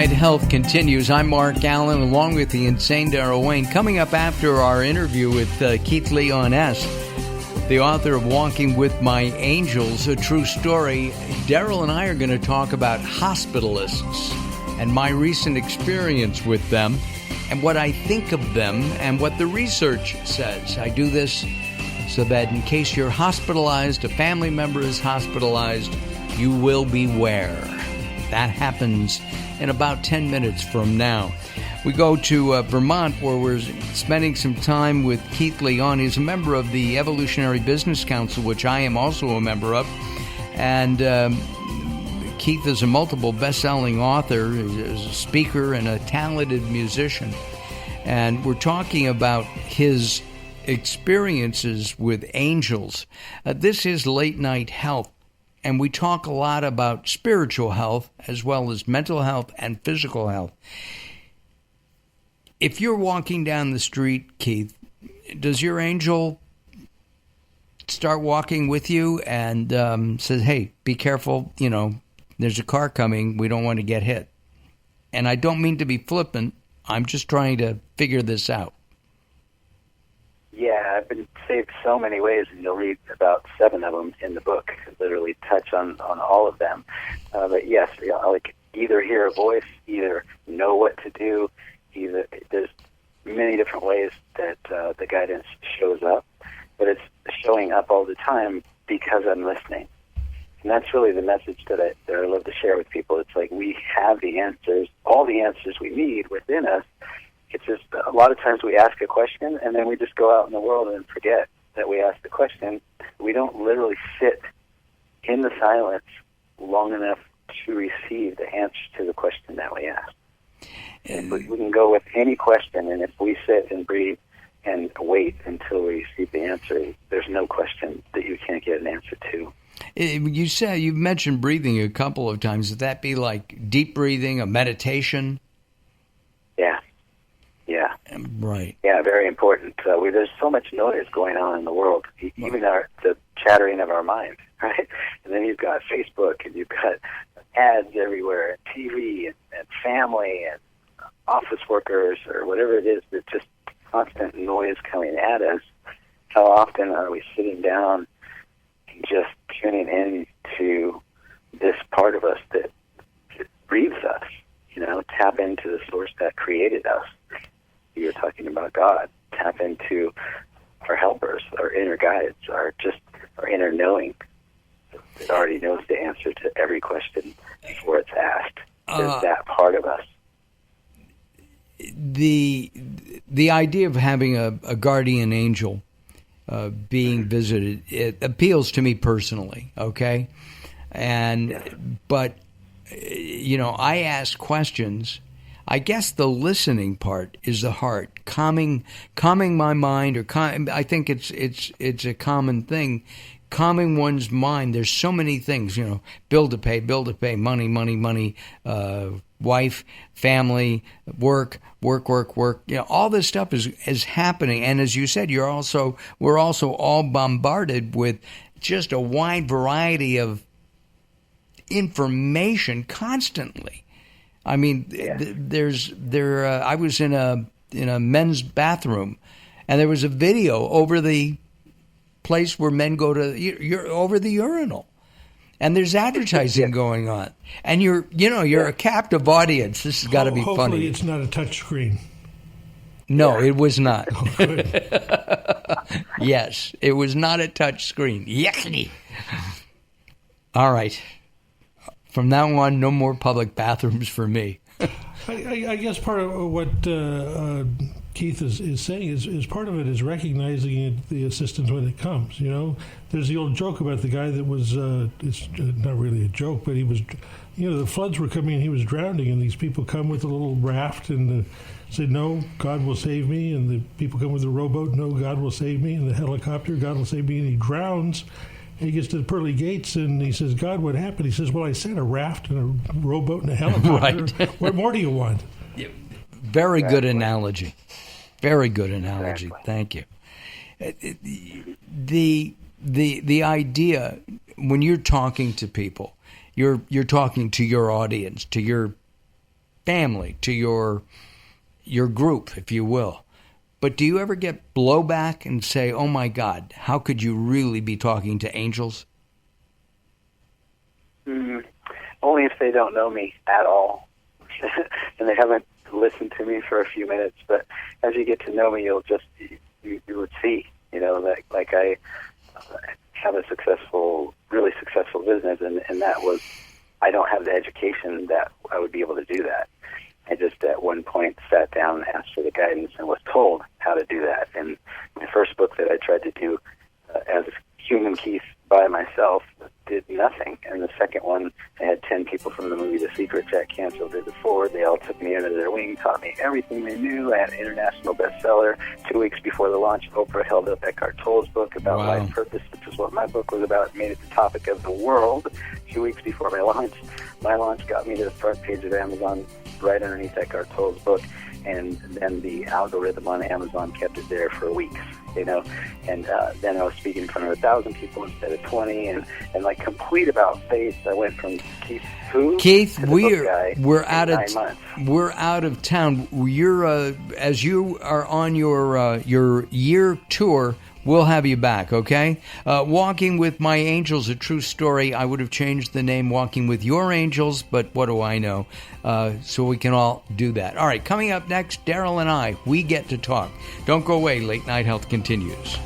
Night Health continues. I'm Mark Alyn, along with the insane Daryl Wayne. Coming up after our interview with Keith Leon S., the author of Walking with My Angels, a true story, Daryl and I are going to talk about hospitalists and my recent experience with them and what I think of them and what the research says. I do this so that in case you're hospitalized, a family member is hospitalized, you will beware. That happens in about 10 minutes from now. We go to Vermont, where we're spending some time with Keith Leon. He's a member of the Evolutionary Business Council, which I am also a member of. And Keith is a multiple best-selling author, is a speaker, and a talented musician. And we're talking about his experiences with angels. This is Late Night Health. And we talk a lot about spiritual health as well as mental health and physical health. If you're walking down the street, Keith, does your angel start walking with you and says, hey, be careful, there's a car coming, we don't want to get hit? And I don't mean to be flippant, I'm just trying to figure this out. Yeah, I've been saved so many ways, and you'll read about 7 of them in the book, literally touch on all of them. But yes, like either hear a voice, either know what to do, there's many different ways that the guidance shows up, but it's showing up all the time because I'm listening. And that's really the message that I love to share with people. It's like we have the answers, all the answers we need within us. It's just a lot of times we ask a question and then we just go out in the world and forget that we asked the question. We don't literally sit in the silence long enough to receive the answer to the question that we asked. We can go with any question, and if we sit and breathe and wait until we receive the answer, there's no question that you can't get an answer to. You've mentioned breathing a couple of times. Would that be like deep breathing, a meditation? Yeah. Right. Yeah, very important. There's so much noise going on in the world, even the chattering of our mind, right? And then you've got Facebook, and you've got ads everywhere, and TV, and family, and office workers, or whatever it is, that's just constant noise coming at us. How often are we sitting down and just tuning in to this part of us that breathes us, tap into the source that created us? You're talking about God. Tap into our helpers, our inner guides, our inner knowing that already knows the answer to every question before it's asked. There's that part of us. The idea of having a guardian angel being visited, it appeals to me personally, okay? But I ask questions. I guess the listening part is the heart, calming my mind, I think it's a common thing, calming one's mind. There's so many things, bill to pay, money, wife, family, work. All this stuff is happening, and as you said, we're also all bombarded with just a wide variety of information constantly. I mean, I was in a men's bathroom, and there was a video over the place where men go to over the urinal, and there's advertising going on, and you're a captive audience. This has got to be funny. Hopefully, it's not a touch screen. No, it was not. Oh, good. Yes, it was not a touch screen. Yucky. All right. From now on, no more public bathrooms for me. I guess part of what Keith is saying is part of it is recognizing the assistance when it comes. There's the old joke about the guy that was, it's not really a joke, but he was, the floods were coming and he was drowning, and these people come with a little raft and say, no, God will save me. And the people come with a rowboat, no, God will save me. And the helicopter, God will save me. And he drowns. He gets to the pearly gates, and he says, God, what happened? He says, well, I sent a raft and a rowboat and a helicopter. Right. What more do you want? Very good analogy. Very good analogy. Exactly. Thank you. The idea, when you're talking to people, you're talking to your audience, to your family, to your group, if you will. But do you ever get blowback and say, oh my God, how could you really be talking to angels? Only if they don't know me at all. And they haven't listened to me for a few minutes. But as you get to know me, you would see, that like I have a really successful business, and that was, I don't have the education that I would be able to do that. I just at one point sat down and asked for the guidance and was told how to do that. And the first book that I tried to do as human Keith by myself did nothing. And the second one, I had 10 people from the movie The Secret. Jack Canfield did the forward. They all took me under their wing, taught me everything they knew. I had an international bestseller. 2 weeks before the launch, Oprah held up Eckhart Tolle's book about life purpose, which is what my book was about. It made it the topic of the world 2 weeks before my launch. My launch got me to the front page of Amazon, right underneath Eckhart Tolle's book, and then the algorithm on Amazon kept it there for weeks, and then I was speaking in front of 1,000 people instead of 20, and like complete about face. I went from Keith to we're out of town. You're as you are on your year tour. We'll have you back, okay? Walking with My Angels, a true story. I would have changed the name Walking with Your Angels, but what do I know? So we can all do that. All right, coming up next, Daryl and I, we get to talk. Don't go away. Late Night Health continues.